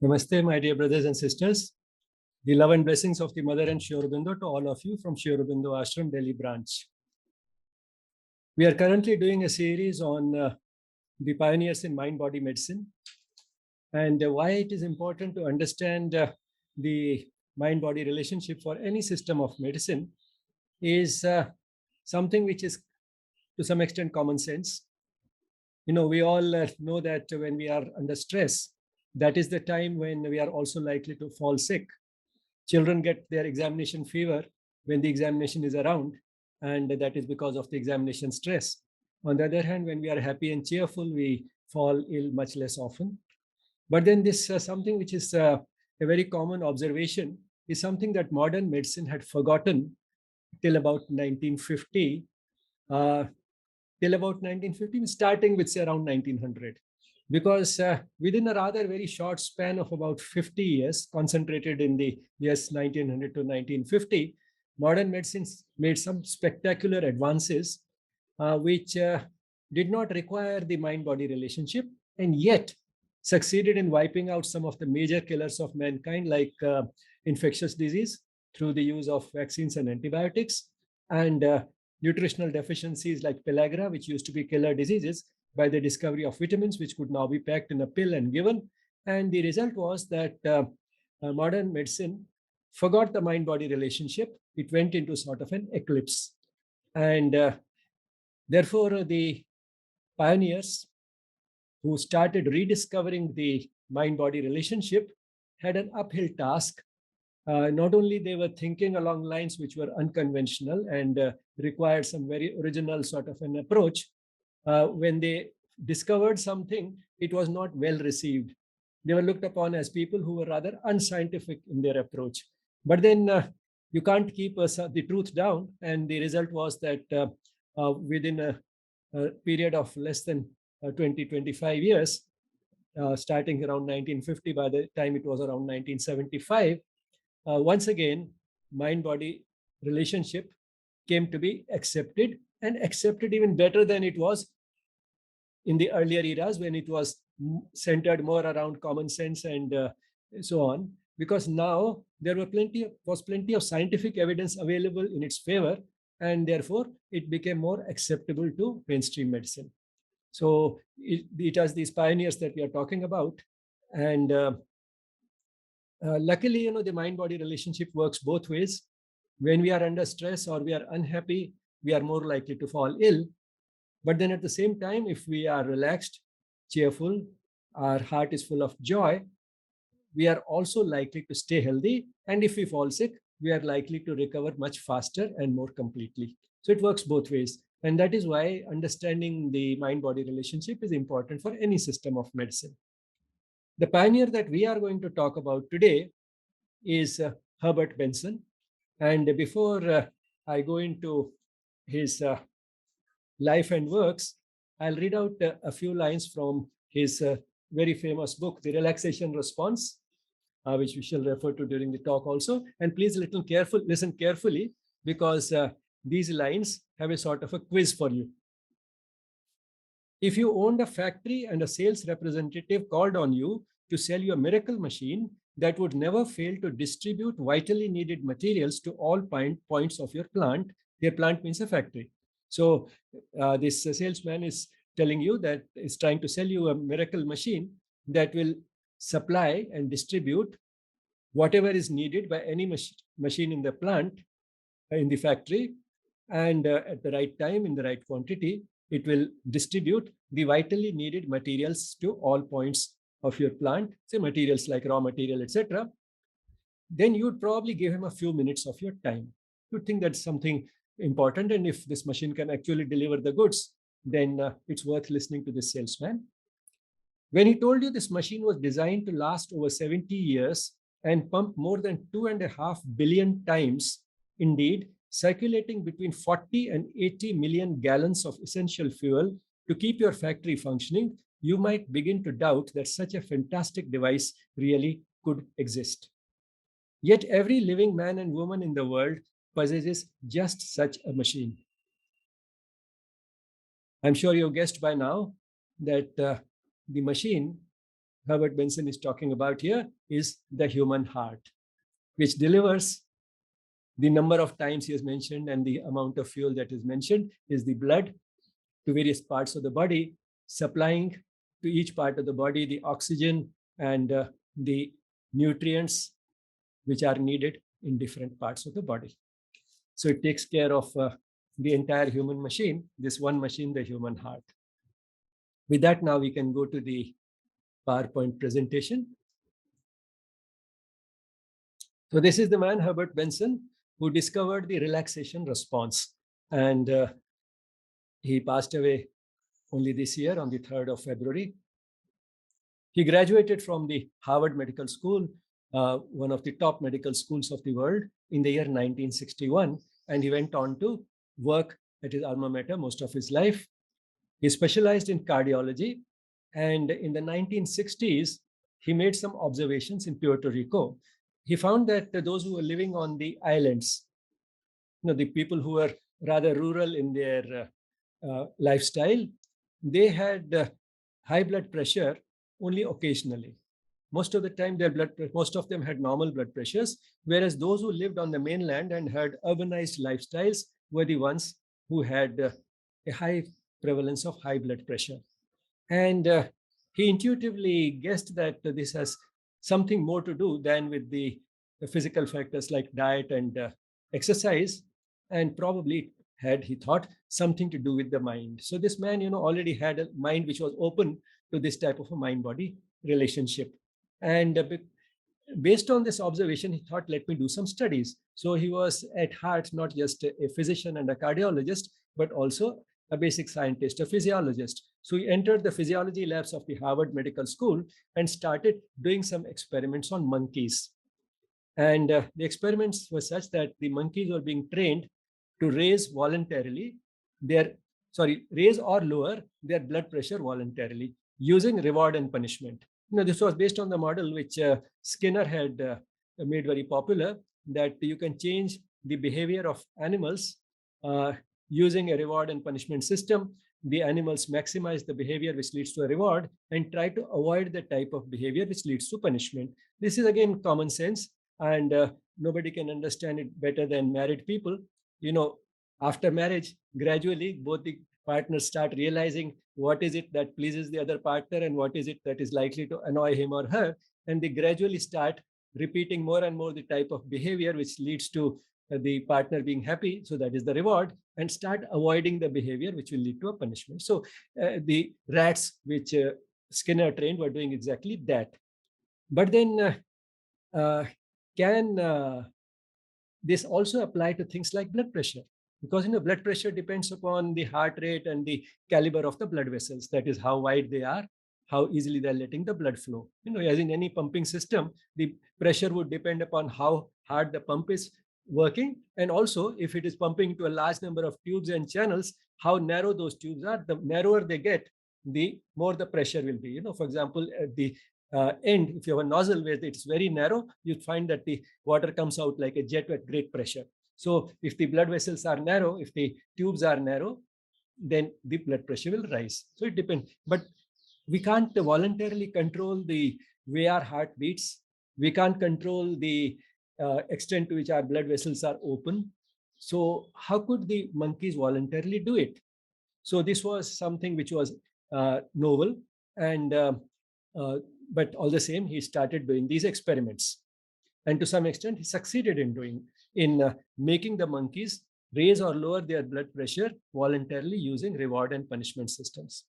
Namaste, my dear brothers and sisters. The love and blessings of the Mother and Sri Aurobindo to all of you from Sri Aurobindo Ashram, Delhi branch. We are currently doing a series on the pioneers in mind-body medicine and why it is important to understand the mind-body relationship for any system of medicine is something which is to some extent common sense. You know, we all know that when we are under stress, that is the time when we are also likely to fall sick. Children get their examination fever when the examination is around, and that is because of the examination stress. On the other hand, when we are happy and cheerful, we fall ill much less often. But then this something which is a very common observation is something that modern medicine had forgotten till about 1950. Uh, till about 1950, starting with say around 1900. Because within a rather very short span of about 50 years, concentrated in the years 1900 to 1950, modern medicine made some spectacular advances which did not require the mind-body relationship and yet succeeded in wiping out some of the major killers of mankind like infectious disease through the use of vaccines and antibiotics and nutritional deficiencies like pellagra, which used to be killer diseases, by the discovery of vitamins, which could now be packed in a pill and given. And the result was that modern medicine forgot the mind-body relationship. It went into sort of an eclipse. And therefore, the pioneers who started rediscovering the mind-body relationship had an uphill task. Not only they were thinking along lines which were unconventional and required some very original sort of an approach, when they discovered something, it was not well received. They were looked upon as people who were rather unscientific in their approach. But then you can't keep the truth down. And the result was that within a period of less than 20, 25 years, starting around 1950, by the time it was around 1975, once again, mind-body relationship came to be accepted and accepted even better than it was in the earlier eras when it was centered more around common sense and so on. Because now there was plenty of scientific evidence available in its favor, and therefore it became more acceptable to mainstream medicine. So it has these pioneers that we are talking about, and luckily, you know, the mind-body relationship works both ways. When we are under stress or we are unhappy, we are more likely to fall ill. But then at the same time, if we are relaxed, cheerful, our heart is full of joy, we are also likely to stay healthy. And if we fall sick, we are likely to recover much faster and more completely. So it works both ways. And that is why understanding the mind-body relationship is important for any system of medicine. The pioneer that we are going to talk about today is Herbert Benson. And before I go into his life and works, I'll read out a few lines from his very famous book, The Relaxation Response, which we shall refer to during the talk also. And please listen carefully, because these lines have a sort of a quiz for you. If you owned a factory and a sales representative called on you to sell you a miracle machine that would never fail to distribute vitally needed materials to all points of your plant, your plant means a factory. So this salesman is telling you that is trying to sell you a miracle machine that will supply and distribute whatever is needed by any machine in the plant, in the factory, and at the right time, in the right quantity, it will distribute the vitally needed materials to all points of your plant, say materials like raw material, etc. Then you'd probably give him a few minutes of your time. You'd think that's something important, and if this machine can actually deliver the goods, then it's worth listening to this salesman. When he told you this machine was designed to last over 70 years and pump more than 2.5 billion times, indeed, circulating between 40 and 80 million gallons of essential fuel to keep your factory functioning, you might begin to doubt that such a fantastic device really could exist. Yet every living man and woman in the world possesses just such a machine. I'm sure you've guessed by now that the machine Herbert Benson is talking about here is the human heart, which delivers the number of times he has mentioned and the amount of fuel that is mentioned is the blood to various parts of the body, supplying to each part of the body the oxygen and the nutrients which are needed in different parts of the body. So it takes care of the entire human machine, this one machine, the human heart. With that, now we can go to the PowerPoint presentation. So this is the man, Herbert Benson, who discovered the relaxation response. And he passed away only this year on the 3rd of February. He graduated from the Harvard Medical School, one of the top medical schools of the world, in the year 1961. And he went on to work at his alma mater most of his life. He specialized in cardiology. And in the 1960s, he made some observations in Puerto Rico. He found that those who were living on the islands, the people who were rather rural in their lifestyle, they had high blood pressure only occasionally. Most of the time, most of them had normal blood pressures, whereas those who lived on the mainland and had urbanized lifestyles were the ones who had a high prevalence of high blood pressure. And he intuitively guessed that this has something more to do than with the physical factors like diet and exercise, and probably had, he thought, something to do with the mind. So this man, already had a mind which was open to this type of a mind-body relationship. And based on this observation, he thought, let me do some studies. So he was at heart not just a physician and a cardiologist, but also a basic scientist, a physiologist. So he entered the physiology labs of the Harvard Medical School and started doing some experiments on monkeys. And the experiments were such that the monkeys were being trained to raise or lower their blood pressure voluntarily using reward and punishment. This was based on the model which Skinner had made very popular, that you can change the behavior of animals using a reward and punishment system. The animals maximize the behavior which leads to a reward and try to avoid the type of behavior which leads to punishment. This is again common sense, and nobody can understand it better than married people. After marriage, gradually both the partners start realizing what is it that pleases the other partner and what is it that is likely to annoy him or her, and they gradually start repeating more and more the type of behavior which leads to the partner being happy, so that is the reward, and start avoiding the behavior which will lead to a punishment. So the rats which Skinner trained were doing exactly that. But then can this also apply to things like blood pressure? Because blood pressure depends upon the heart rate and the caliber of the blood vessels. That is how wide they are, how easily they're letting the blood flow. As in any pumping system, the pressure would depend upon how hard the pump is working, and also if it is pumping to a large number of tubes and channels, how narrow those tubes are. The narrower they get, the more the pressure will be. For example, at the end, if you have a nozzle where it's very narrow, you find that the water comes out like a jet at great pressure. So if the blood vessels are narrow, if the tubes are narrow, then the blood pressure will rise. So it depends. But we can't voluntarily control the way our heart beats. We can't control the extent to which our blood vessels are open. So how could the monkeys voluntarily do it? So this was something which was novel, and but all the same, he started doing these experiments. And to some extent, he succeeded in making the monkeys raise or lower their blood pressure voluntarily using reward and punishment systems.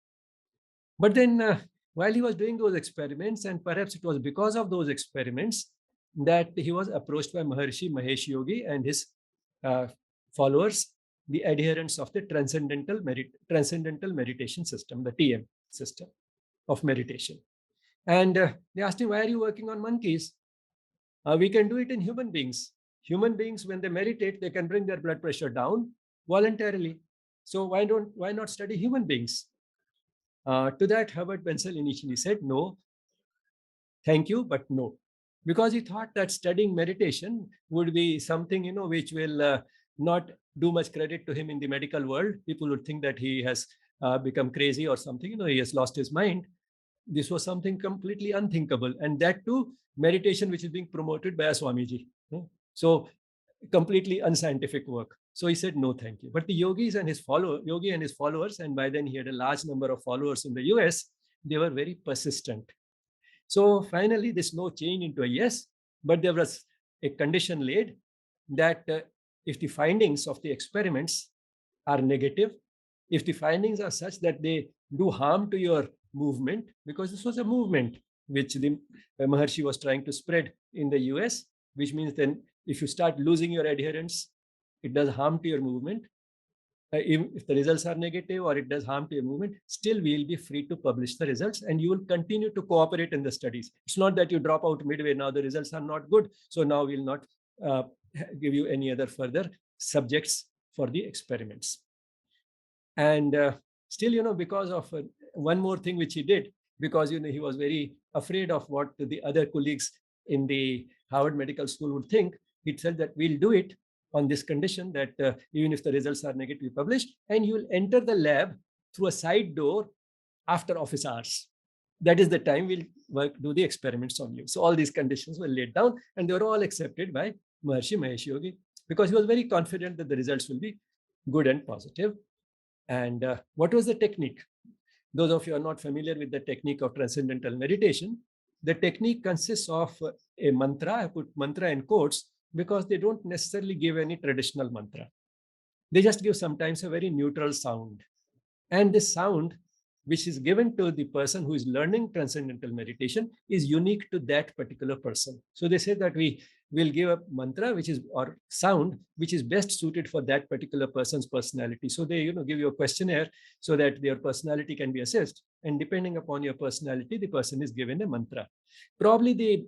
But then while he was doing those experiments, and perhaps it was because of those experiments that he was approached by Maharishi Mahesh Yogi and his followers, the adherents of the transcendental meditation system, the TM system of meditation. And they asked him, why are you working on monkeys? We can do it in human beings. Human beings, when they meditate, they can bring their blood pressure down voluntarily. So why not study human beings? To that, Herbert Benson initially said, no, thank you, but no. Because he thought that studying meditation would be something, which will not do much credit to him in the medical world. People would think that he has become crazy or something, he has lost his mind. This was something completely unthinkable. And that too, meditation, which is being promoted by a Swamiji. So completely unscientific work. So he said, no, thank you. But the Yogi and his followers, and by then he had a large number of followers in the US, they were very persistent. So finally, this no changed into a yes, but there was a condition laid that if the findings of the experiments are negative, if the findings are such that they do harm to your movement, because this was a movement which the Maharishi was trying to spread in the US, which means then if you start losing your adherents, it does harm to your movement. If the results are negative or it does harm to your movement, still we will be free to publish the results and you will continue to cooperate in the studies. It's not that you drop out midway, now the results are not good, so now we'll not uh, give you any other further subjects for the experiments. And still, because of one more thing which he did, because he was very afraid of what the other colleagues in the Harvard Medical School would think, he said that we'll do it on this condition that even if the results are negative, we publish, and you will enter the lab through a side door after office hours. That is the time we'll do the experiments on you. So all these conditions were laid down, and they were all accepted by Maharishi Mahesh Yogi, because he was very confident that the results will be good and positive. And what was the technique? Those of you are not familiar with the technique of transcendental meditation. The technique consists of a mantra. I put mantra in quotes because they don't necessarily give any traditional mantra. They just give sometimes a very neutral sound. And this sound, which is given to the person who is learning transcendental meditation, is unique to that particular person. So they say that we will give a mantra or sound which is best suited for that particular person's personality. So they give you a questionnaire so that their personality can be assessed, and depending upon your personality, the person is given a mantra. Probably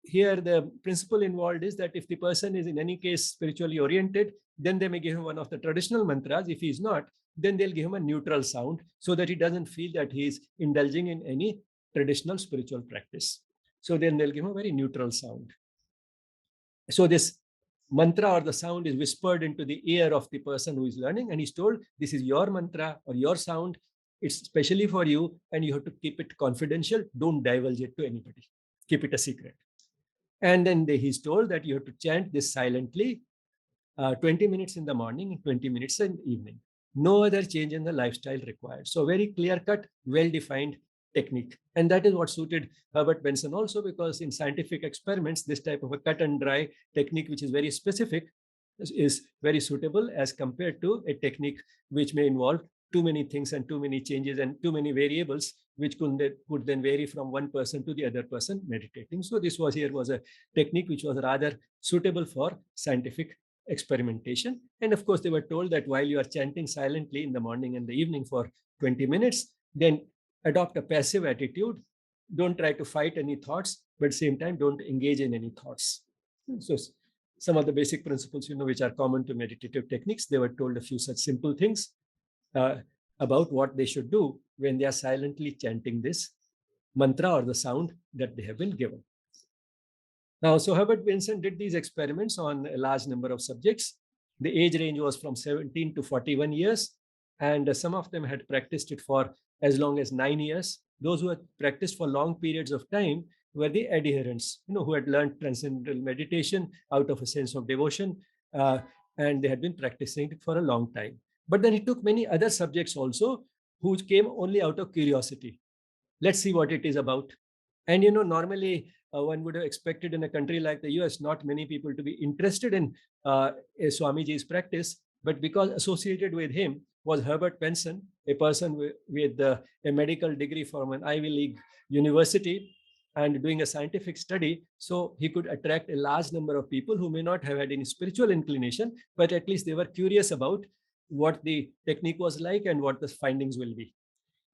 here the principle involved is that if the person is in any case spiritually oriented, then they may give him one of the traditional mantras. If he is not, then they'll give him a neutral sound so that he doesn't feel that he is indulging in any traditional spiritual practice. So then they'll give him a very neutral sound. So this mantra or the sound is whispered into the ear of the person who is learning, and he's told, this is your mantra or your sound. It's specially for you, and you have to keep it confidential. Don't divulge it to anybody. Keep it a secret. And then he's told that you have to chant this silently, 20 minutes in the morning and 20 minutes in the evening. No other change in the lifestyle required. So very clear-cut, well-defined technique. And that is what suited Herbert Benson also, because in scientific experiments, this type of a cut and dry technique, which is very specific, is very suitable as compared to a technique which may involve too many things and too many changes and too many variables, which could then vary from one person to the other person meditating. So this was a technique which was rather suitable for scientific experimentation. And of course, they were told that while you are chanting silently in the morning and the evening for 20 minutes, then adopt a passive attitude. Don't try to fight any thoughts, but at the same time, don't engage in any thoughts. So some of the basic principles, which are common to meditative techniques, they were told a few such simple things about what they should do when they are silently chanting this mantra or the sound that they have been given. Now, so Herbert Benson did these experiments on a large number of subjects. The age range was from 17 to 41 years, and some of them had practiced it for as long as 9 years. Those who had practiced for long periods of time were the adherents, who had learned transcendental meditation out of a sense of devotion, and they had been practicing it for a long time. But then he took many other subjects also who came only out of curiosity. Let's see what it is about. And normally one would have expected in a country like the US, not many people to be interested in a Swamiji's practice, but because associated with him was Herbert Benson, a person with a medical degree from an Ivy League university and doing a scientific study. So he could attract a large number of people who may not have had any spiritual inclination, but at least they were curious about what the technique was like and what the findings will be.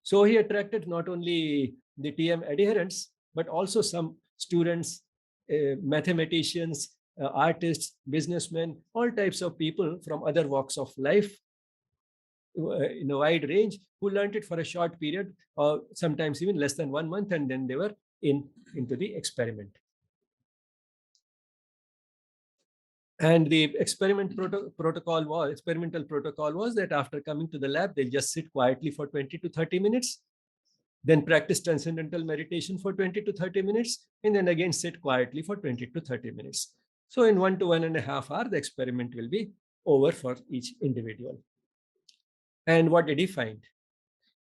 So he attracted not only the TM adherents, but also some students, mathematicians, artists, businessmen, all types of people from other walks of life in a wide range who learned it for a short period, or sometimes even less than 1 month, and then they were into the experiment. And the experimental protocol was that after coming to the lab, they'll just sit quietly for 20 to 30 minutes. Then practice transcendental meditation for 20 to 30 minutes, and then again sit quietly for 20 to 30 minutes. So in 1 to 1.5 hours, the experiment will be over for each individual. And what did he find?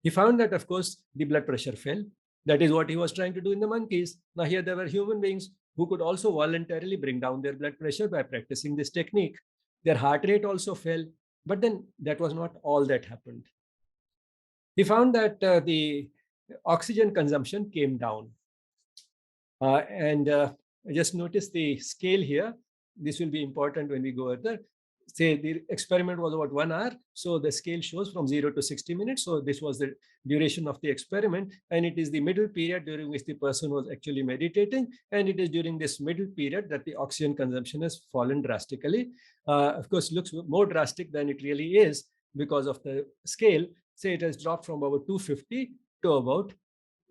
He found that, of course, the blood pressure fell. That is what he was trying to do in the monkeys. Now here there were human beings who could also voluntarily bring down their blood pressure by practicing this technique. Their heart rate also fell, but then that was not all that happened. He found that the oxygen consumption came down. And just notice the scale here. This will be important when we go further. Say the experiment was about 1 hour. So the scale shows from 0 to 60 minutes. So this was the duration of the experiment. And it is the middle period during which the person was actually meditating. And it is during this middle period that the oxygen consumption has fallen drastically. Of course, looks more drastic than it really is because of the scale. Say it has dropped from about 250 to about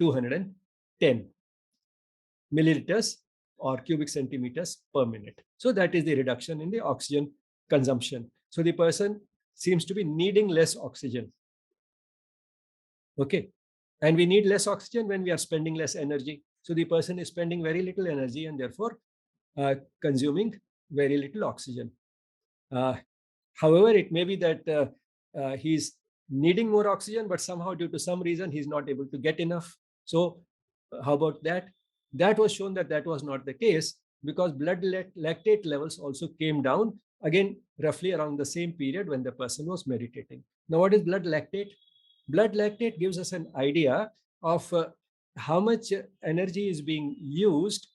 210 milliliters or cubic centimeters per minute. So that is the reduction in the oxygen consumption. So the person seems to be needing less oxygen. Okay. And we need less oxygen when we are spending less energy. So the person is spending very little energy and therefore consuming very little oxygen. However, it may be that he's needing more oxygen, but somehow due to some reason, he's not able to get enough. So how about that? That was shown that that was not the case because blood lactate levels also came down, again, roughly around the same period when the person was meditating. Now, what is blood lactate? Blood lactate gives us an idea of how much energy is being used,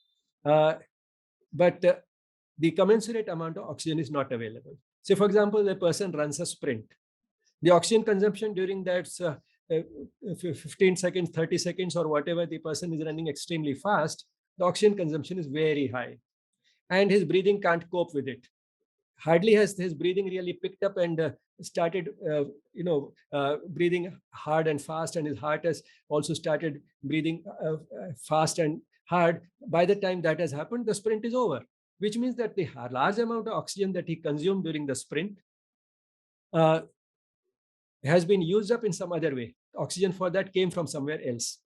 but the commensurate amount of oxygen is not available. So, for example, the person runs a sprint. The oxygen consumption during that 15 seconds, 30 seconds, or whatever the person is running extremely fast, the oxygen consumption is very high. And his breathing can't cope with it. Hardly has his breathing really picked up and started, breathing hard and fast, and his heart has also started breathing fast and hard. By the time that has happened, the sprint is over, which means that the large amount of oxygen that he consumed during the sprint has been used up in some other way. Oxygen for that came from somewhere else.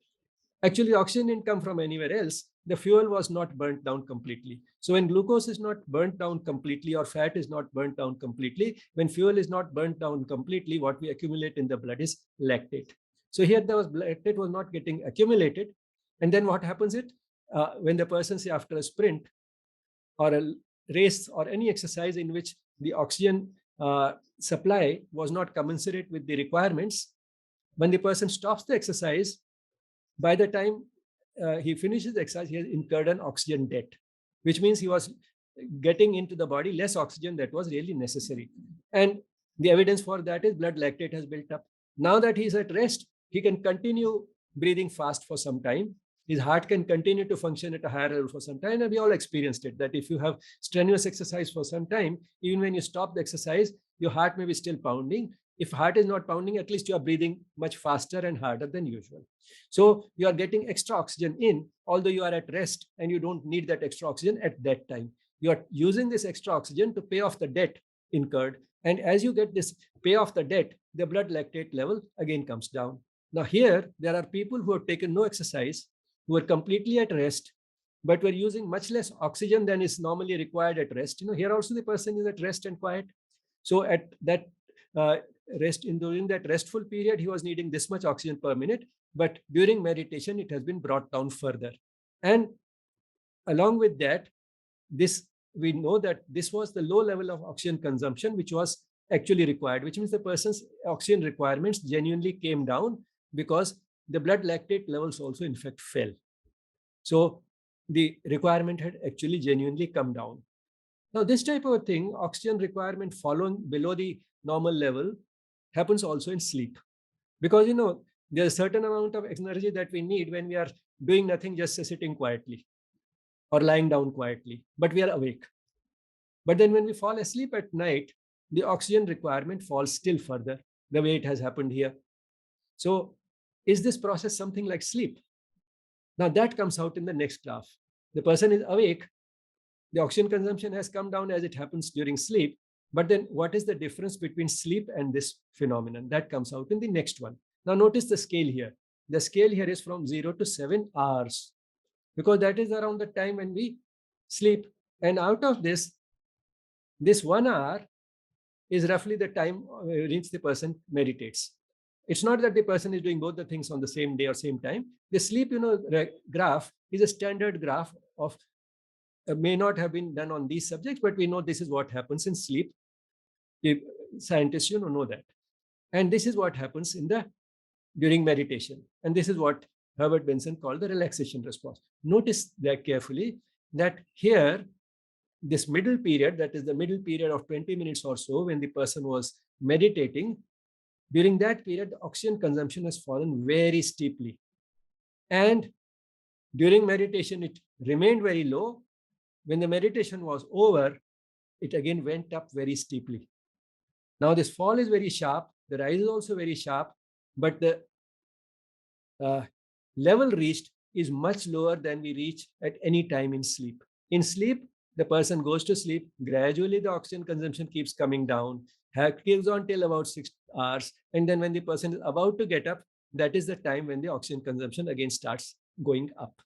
Actually, oxygen didn't come from anywhere else. The fuel was not burnt down completely. So when glucose is not burnt down completely or fat is not burnt down completely, when fuel is not burnt down completely, what we accumulate in the blood is lactate. So here there was lactate was not getting accumulated. And then what happens is when the person, say after a sprint or a race or any exercise in which the oxygen supply was not commensurate with the requirements, when the person stops the exercise, by the time he finishes the exercise, he has incurred an oxygen debt, which means he was getting into the body less oxygen that was really necessary. And the evidence for that is blood lactate has built up. Now that he's at rest, he can continue breathing fast for some time. His heart can continue to function at a higher level for some time. And we all experienced it, that if you have strenuous exercise for some time, even when you stop the exercise, your heart may be still pounding. If heart is not pounding, at least you are breathing much faster and harder than usual. So you are getting extra oxygen in, although you are at rest and you don't need that extra oxygen at that time. You are using this extra oxygen to pay off the debt incurred. And as you get this pay off the debt, the blood lactate level again comes down. Now here, there are people who have taken no exercise, who are completely at rest, but were using much less oxygen than is normally required at rest. Here also the person is at rest and quiet. So at that during that restful period, he was needing this much oxygen per minute, but during meditation, it has been brought down further. And along with that, we know that this was the low level of oxygen consumption, which was actually required, which means the person's oxygen requirements genuinely came down because the blood lactate levels also in fact fell. So the requirement had actually genuinely come down. Now, this type of a thing, oxygen requirement falling below the normal level, happens also in sleep. Because, there's a certain amount of energy that we need when we are doing nothing, just sitting quietly or lying down quietly, but we are awake. But then when we fall asleep at night, the oxygen requirement falls still further, the way it has happened here. So is this process something like sleep? Now that comes out in the next graph. The person is awake. The oxygen consumption has come down as it happens during sleep. But then what is the difference between sleep and this phenomenon? That comes out in the next one. Now notice the scale here. the scale here is from 0 to 7 hours, because that is around the time when we sleep. And out of this 1 hour is roughly the time which the person meditates. It's not that the person is doing both the things on the same day or same time. The sleep, graph is a standard graph of may not have been done on these subjects, but we know this is what happens in sleep. Scientists, know that. And this is what happens during meditation. And this is what Herbert Benson called the relaxation response. Notice that carefully, that here, this middle period, that is the middle period of 20 minutes or so, when the person was meditating, during that period, the oxygen consumption has fallen very steeply. And during meditation, it remained very low. When the meditation was over, it again went up very steeply. Now, this fall is very sharp. The rise is also very sharp, but the level reached is much lower than we reach at any time in sleep. In sleep, the person goes to sleep. Gradually, the oxygen consumption keeps coming down, keeps on till about 6 hours. And then when the person is about to get up, that is the time when the oxygen consumption again starts going up.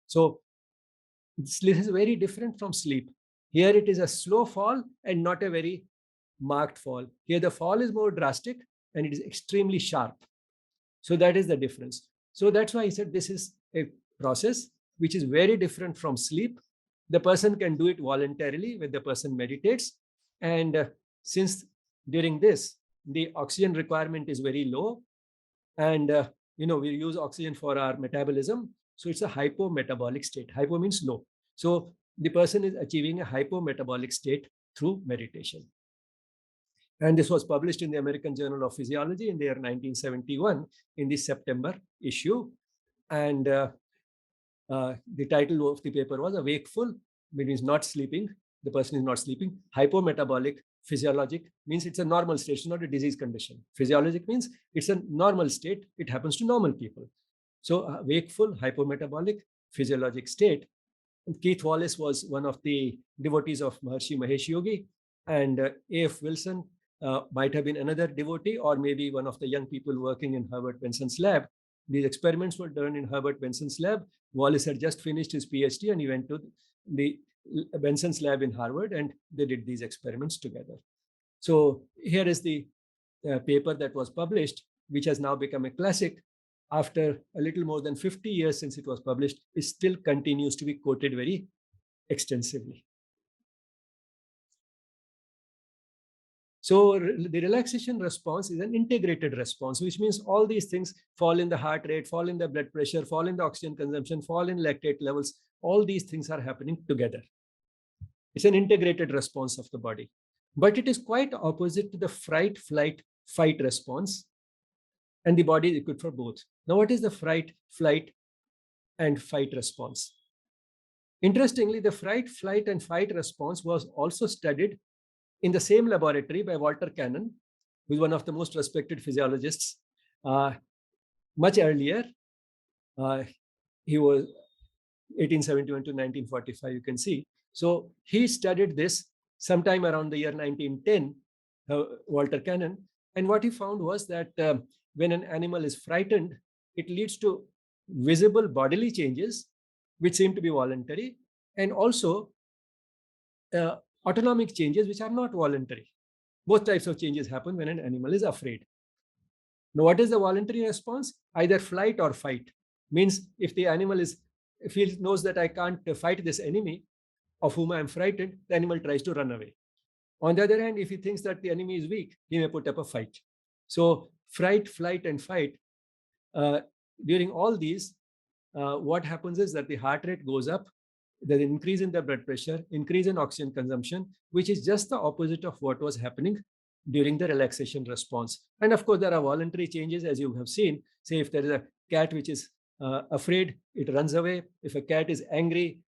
So sleep is very different from sleep. Here it is a slow fall and not a very marked fall. Here the fall is more drastic and it is extremely sharp. So that is the difference. So that's why I said this is a process which is very different from sleep. The person can do it voluntarily when the person meditates. And since during this, the oxygen requirement is very low, and we use oxygen for our metabolism. So it's a hypometabolic state. Hypo means low. So the person is achieving a hypometabolic state through meditation. And this was published in the American Journal of Physiology in the year 1971 in the September issue. And the title of the paper was "Wakeful," means not sleeping. The person is not sleeping. Hypometabolic, physiologic means it's a normal state. It's not a disease condition. Physiologic means it's a normal state. It happens to normal people. So wakeful, hypometabolic, physiologic state. And Keith Wallace was one of the devotees of Maharishi Mahesh Yogi, and A.F. Wilson might have been another devotee, or maybe one of the young people working in Herbert Benson's lab. These experiments were done in Herbert Benson's lab. Wallace had just finished his PhD and he went to the Benson's lab in Harvard and they did these experiments together. So here is the paper that was published, which has now become a classic. After a little more than 50 years since it was published, it still continues to be quoted very extensively. So the relaxation response is an integrated response, which means all these things: fall in the heart rate, fall in the blood pressure, fall in the oxygen consumption, fall in lactate levels. All these things are happening together. It's an integrated response of the body. But it is quite opposite to the fright, flight, fight response. And the body is equipped for both. Now, what is the fright, flight, and fight response? Interestingly, the fright, flight, and fight response was also studied in the same laboratory by Walter Cannon, who is one of the most respected physiologists. Much earlier, he was 1871 to 1945, you can see. So he studied this sometime around the year 1910, Walter Cannon. And what he found was that when an animal is frightened, it leads to visible bodily changes, which seem to be voluntary, and also autonomic changes, which are not voluntary. Both types of changes happen when an animal is afraid. Now, what is the voluntary response? Either flight or fight. Means if the animal knows that I can't fight this enemy of whom I am frightened, the animal tries to run away. On the other hand, if he thinks that the enemy is weak, he may put up a fight. So fright, flight, and fight, during all these, what happens is that the heart rate goes up, there's an increase in the blood pressure, increase in oxygen consumption, which is just the opposite of what was happening during the relaxation response. And of course, there are voluntary changes, as you have seen. Say if there is a cat which is afraid, it runs away. If a cat is angry,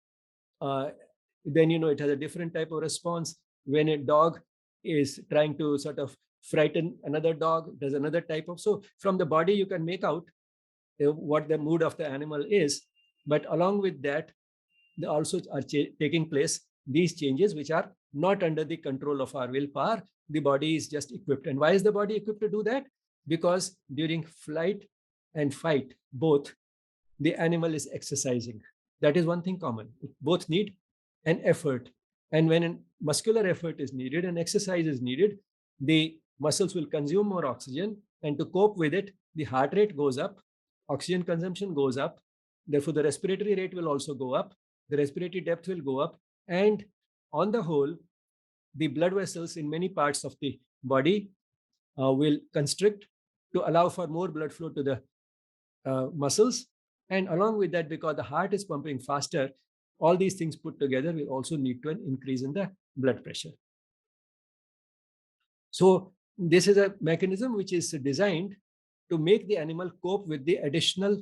then it has a different type of response. When a dog is trying to sort of frighten another dog, there's another type of. So from the body, you can make out what the mood of the animal is. But along with that, they also are taking place these changes, which are not under the control of our willpower. The body is just equipped. And why is the body equipped to do that? Because during flight and fight, both, the animal is exercising. That is one thing common. Both need an effort. And when a muscular effort is needed and exercise is needed, the muscles will consume more oxygen. And to cope with it, the heart rate goes up, oxygen consumption goes up. Therefore, the respiratory rate will also go up, the respiratory depth will go up. And on the whole, the blood vessels in many parts of the body will constrict to allow for more blood flow to the muscles. And along with that, because the heart is pumping faster, all these things put together will also lead to an increase in the blood pressure. So this is a mechanism which is designed to make the animal cope with the additional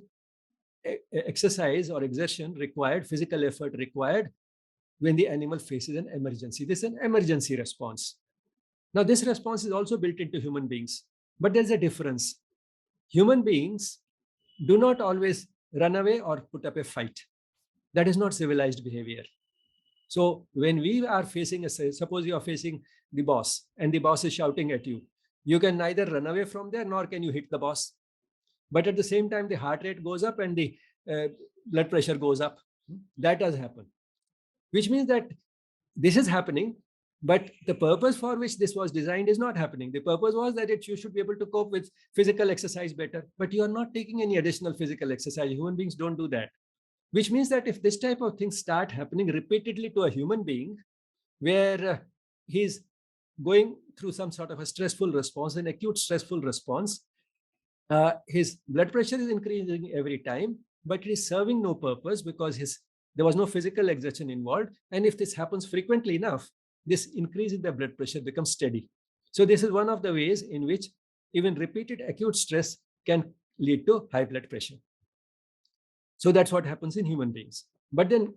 exercise or exertion required, physical effort required when the animal faces an emergency. This is an emergency response. Now, this response is also built into human beings, but there's a difference. Human beings do not always run away or put up a fight. That is not civilized behavior. So when we are facing, suppose you are facing the boss and the boss is shouting at you, you can neither run away from there nor can you hit the boss. But at the same time, the heart rate goes up and the blood pressure goes up. That does happen, which means that this is happening, but the purpose for which this was designed is not happening. The purpose was that you should be able to cope with physical exercise better, but you are not taking any additional physical exercise. Human beings don't do that, which means that if this type of things start happening repeatedly to a human being, where he's going through some sort of a stressful response, an acute stressful response, his blood pressure is increasing every time, but it is serving no purpose because there was no physical exertion involved. And if this happens frequently enough, this increase in the blood pressure becomes steady. So this is one of the ways in which even repeated acute stress can lead to high blood pressure. So that's what happens in human beings. But then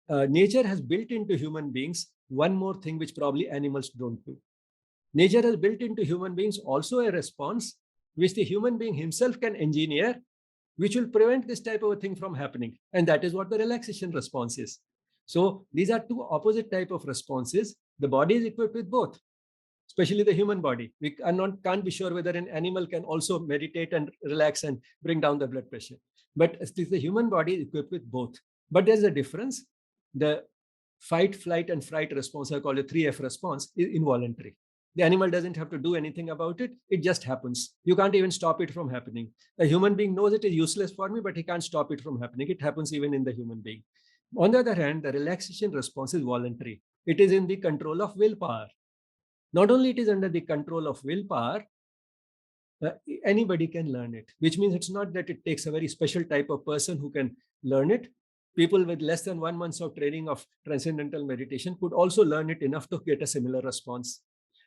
nature has built into human beings one more thing which probably animals don't do. Nature has built into human beings also a response which the human being himself can engineer, which will prevent this type of a thing from happening. And that is what the relaxation response is. So these are two opposite type of responses. The body is equipped with both, especially the human body. We can't be sure whether an animal can also meditate and relax and bring down the blood pressure. But the human body is equipped with both. But there's a difference. The fight, flight, and fright response, I call it 3F response, is involuntary. The animal doesn't have to do anything about it. It just happens. You can't even stop it from happening. A human being knows it is useless for me, but he can't stop it from happening. It happens even in the human being. On the other hand, the relaxation response is voluntary. It is in the control of willpower. Not only it is under the control of willpower, anybody can learn it, which means it's not that it takes a very special type of person who can learn it. People with less than 1 month of training of transcendental meditation could also learn it enough to get a similar response.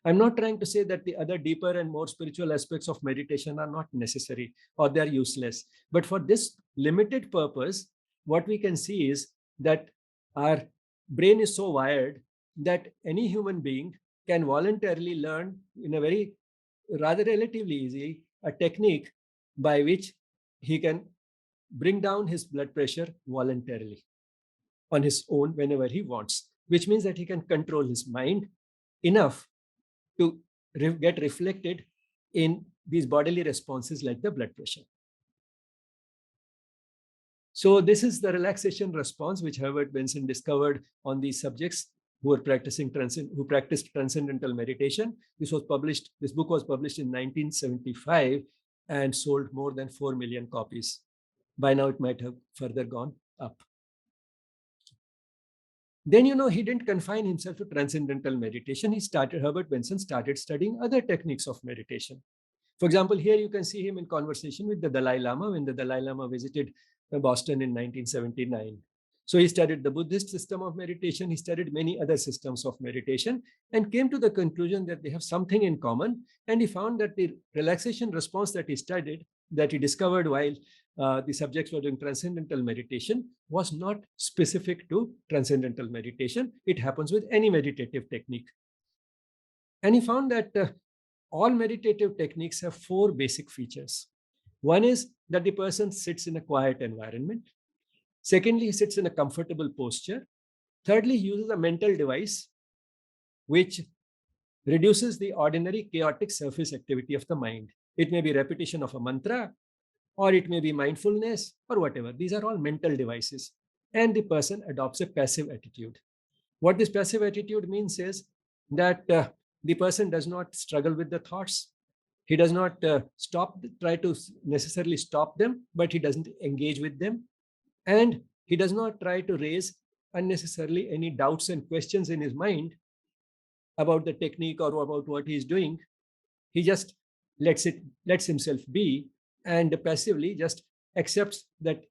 I'm not trying to say that the other deeper and more spiritual aspects of meditation are not necessary or they're useless. But for this limited purpose, what we can see is that our brain is so wired that any human being can voluntarily learn in a very rather relatively easy a technique by which he can bring down his blood pressure voluntarily on his own whenever he wants, which means that he can control his mind enough to get reflected in these bodily responses like the blood pressure. So this is the relaxation response which Herbert Benson discovered on these subjects who practiced transcendental meditation. This book was published in 1975 and sold more than 4 million copies. By now it might have further gone up. Then, he didn't confine himself to transcendental meditation. Herbert Benson started studying other techniques of meditation. For example, here you can see him in conversation with the Dalai Lama when the Dalai Lama visited Boston in 1979. So he studied the Buddhist system of meditation. He studied many other systems of meditation and came to the conclusion that they have something in common. And he found that the relaxation response that he discovered while the subjects were doing transcendental meditation was not specific to transcendental meditation. It happens with any meditative technique. And he found that all meditative techniques have 4 basic features. One is that the person sits in a quiet environment. Secondly, he sits in a comfortable posture. Thirdly, he uses a mental device which reduces the ordinary chaotic surface activity of the mind. It may be repetition of a mantra, or it may be mindfulness or whatever. These are all mental devices. And the person adopts a passive attitude. What this passive attitude means is that the person does not struggle with the thoughts. He does not try to necessarily stop them, but he doesn't engage with them. And he does not try to raise unnecessarily any doubts and questions in his mind about the technique or about what he's doing. He just lets himself be, and passively just accepts that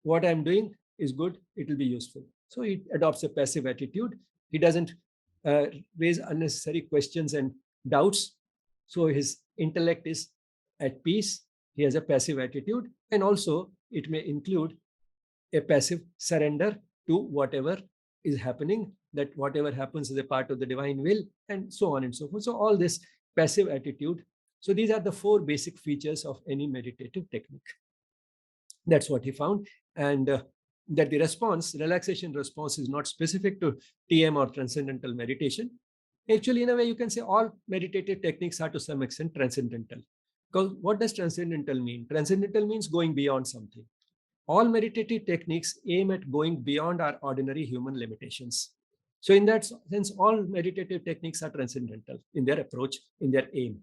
what I'm doing is good, it will be useful. So he adopts a passive attitude. He doesn't uh, raise unnecessary questions and doubts. So his intellect is at peace. He has a passive attitude, and also it may include a passive surrender to whatever is happening, that whatever happens is a part of the divine will, and so on and so forth. So all this passive attitude. So these are the four basic features of any meditative technique. That's what he found. And that the relaxation response, is not specific to TM or transcendental meditation. Actually, in a way, you can say all meditative techniques are to some extent transcendental. Because what does transcendental mean? Transcendental means going beyond something. All meditative techniques aim at going beyond our ordinary human limitations. So, in that sense, all meditative techniques are transcendental in their approach, in their aim.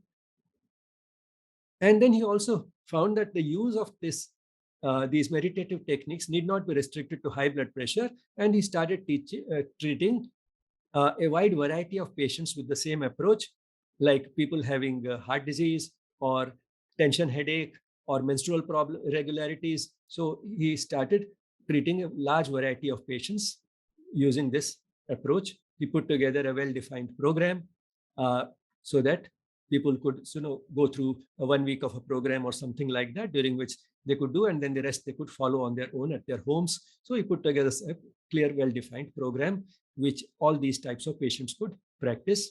And then he also found that the use of these meditative techniques need not be restricted to high blood pressure, and he started treating a wide variety of patients with the same approach, like people having heart disease or tension headache or menstrual problem irregularities. So he started treating a large variety of patients using this approach. He put together a well-defined program so that people could go through a 1 week of a program or something like that, during which they could do, and then the rest they could follow on their own at their homes. So he put together a clear, well-defined program which all these types of patients could practice.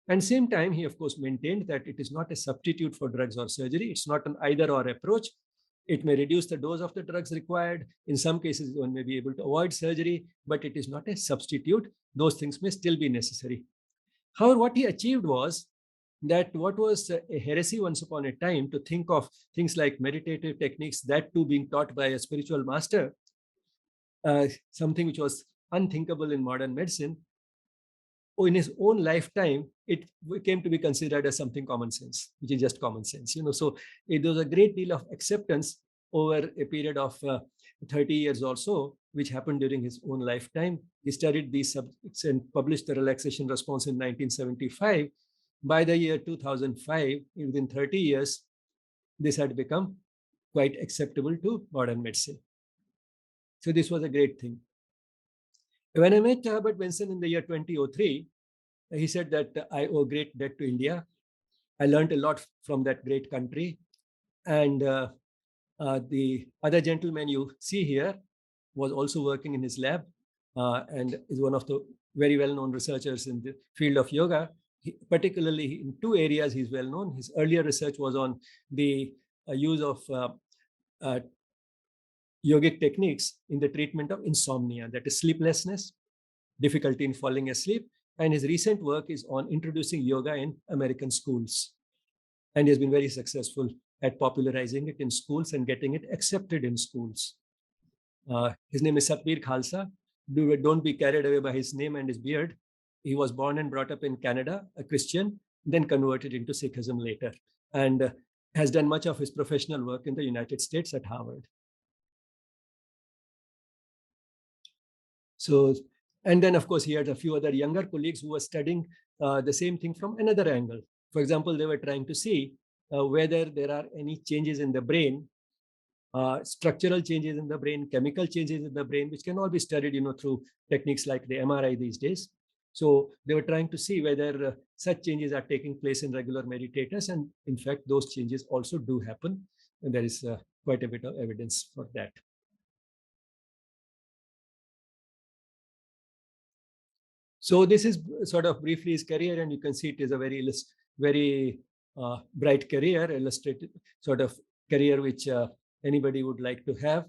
And same time, he of course maintained that it is not a substitute for drugs or surgery. It's not an either or approach. It may reduce the dose of the drugs required. In some cases, one may be able to avoid surgery, but it is not a substitute. Those things may still be necessary. However, what he achieved was that what was a heresy once upon a time, to think of things like meditative techniques, that too being taught by a spiritual master, something which was unthinkable in modern medicine, in his own lifetime, it came to be considered as something common sense, which is just common sense. So there was a great deal of acceptance over a period of 30 years or so, which happened during his own lifetime. He studied these subjects and published the relaxation response in 1975. By the year 2005, within 30 years, this had become quite acceptable to modern medicine. So this was a great thing. When I met Herbert Benson in the year 2003, he said that I owe great debt to India. I learned a lot from that great country. And the other gentleman you see here was also working in his lab and is one of the very well-known researchers in the field of yoga. Particularly in two areas, he's well known. His earlier research was on the use of yogic techniques in the treatment of insomnia, that is sleeplessness, difficulty in falling asleep. And his recent work is on introducing yoga in American schools. And he has been very successful at popularizing it in schools and getting it accepted in schools. His name is Satbir Khalsa. Don't be carried away by his name and his beard. He was born and brought up in Canada, a Christian, then converted into Sikhism later, and has done much of his professional work in the United States at Harvard. So, and then of course he had a few other younger colleagues who were studying the same thing from another angle. For example, they were trying to see whether there are any changes in the brain, structural changes in the brain, chemical changes in the brain, which can all be studied, through techniques like the MRI these days. So they were trying to see whether such changes are taking place in regular meditators, and in fact, those changes also do happen, and there is quite a bit of evidence for that. So this is sort of briefly his career, and you can see it is a very bright career, illustrated sort of career which anybody would like to have.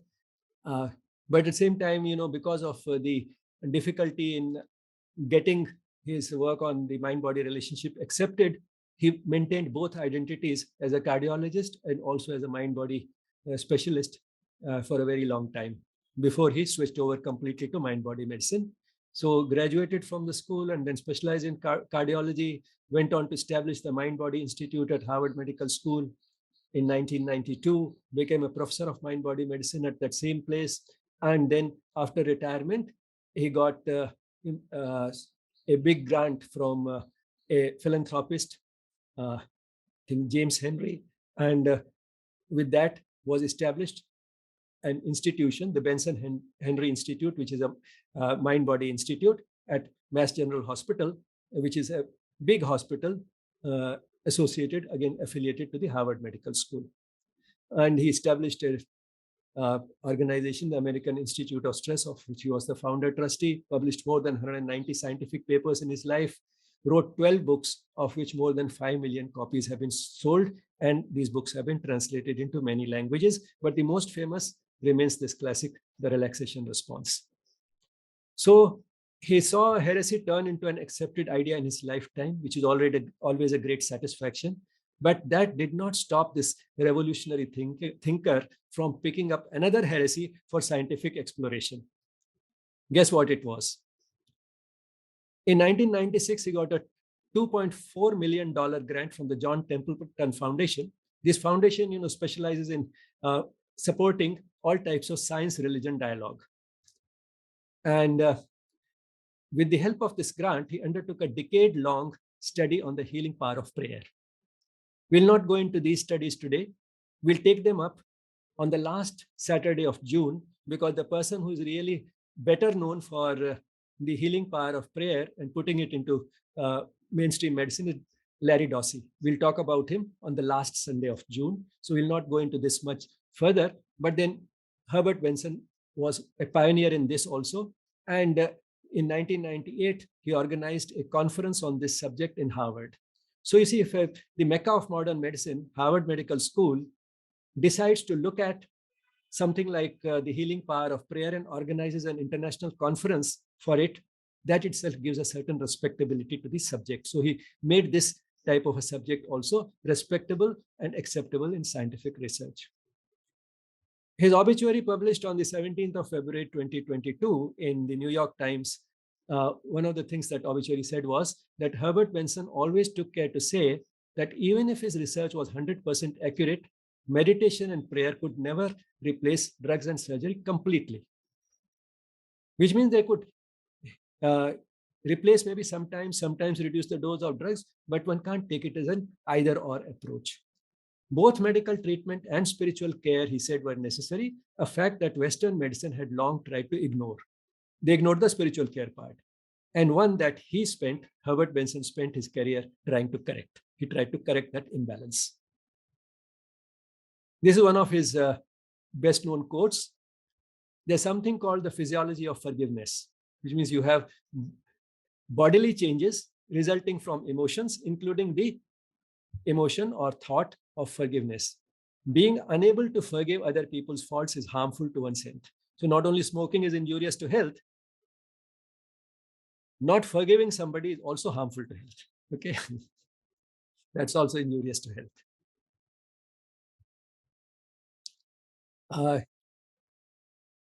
But at the same time, because of the difficulty in getting his work on the mind-body relationship accepted, he maintained both identities as a cardiologist and also as a mind-body specialist for a very long time before he switched over completely to mind-body medicine. So graduated from the school and then specialized in cardiology, went on to establish the Mind-Body Institute at Harvard Medical School in 1992, became a professor of mind-body medicine at that same place. And then after retirement, he got a big grant from a philanthropist, I think James Henry. And with that was established an institution, the Benson Henry Institute, which is a mind-body institute at Mass General Hospital, which is a big hospital associated, again, affiliated to the Harvard Medical School. And he established a organization, the American Institute of Stress, of which he was the founder trustee, published more than 190 scientific papers in his life, wrote 12 books, of which more than 5 million copies have been sold. And these books have been translated into many languages. But the most famous remains this classic, The Relaxation Response. So he saw heresy turn into an accepted idea in his lifetime, which is always a great satisfaction. But that did not stop this revolutionary thinker from picking up another heresy for scientific exploration. Guess what it was? In 1996, he got a $2.4 million grant from the John Templeton Foundation. This foundation, specializes in supporting all types of science-religion dialogue. And with the help of this grant, he undertook a decade-long study on the healing power of prayer. We'll not go into these studies today. We'll take them up on the last Saturday of June, because the person who is really better known for the healing power of prayer and putting it into mainstream medicine is Larry Dossey. We'll talk about him on the last Sunday of June. So we'll not go into this much further. But then Herbert Benson was a pioneer in this also. And in 1998, he organized a conference on this subject in Harvard. So you see, if the Mecca of modern medicine, Harvard Medical School, decides to look at something like the healing power of prayer and organizes an international conference for it, that itself gives a certain respectability to the subject. So he made this type of a subject also respectable and acceptable in scientific research. His obituary, published on the 17th of February 2022 in the New York Times, one of the things that obituary said was that Herbert Benson always took care to say that even if his research was 100% accurate, meditation and prayer could never replace drugs and surgery completely. Which means they could replace maybe sometimes reduce the dose of drugs, but one can't take it as an either or approach. Both medical treatment and spiritual care, he said, were necessary, a fact that Western medicine had long tried to ignore. They ignored the spiritual care part, and one that Herbert Benson spent his career trying to correct. He tried to correct that imbalance. This is one of his best known quotes. There's something called the physiology of forgiveness, which means you have bodily changes resulting from emotions, including the emotion or thought of forgiveness. Being unable to forgive other people's faults is harmful to one's health. So not only smoking is injurious to health, not forgiving somebody is also harmful to health. Okay, that's also injurious to health.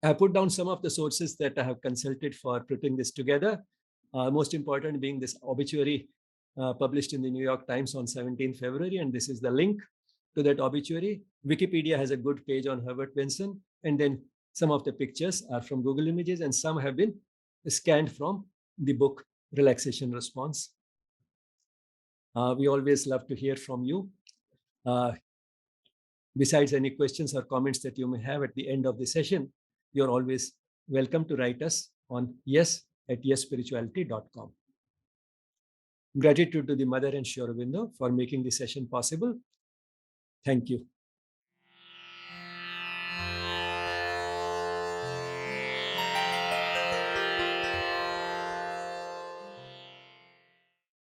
I put down some of the sources that I have consulted for putting this together. Most important being this obituary published in the New York Times on 17th February, and this is the link to that obituary. Wikipedia has a good page on Herbert Benson, and then some of the pictures are from Google Images, and some have been scanned from the book Relaxation Response. We always love to hear from you. Besides any questions or comments that you may have at the end of the session, you're always welcome to write us on yes@yesspirituality.com. Gratitude to the Mother and Sri Aurobindo for making this session possible. Thank you.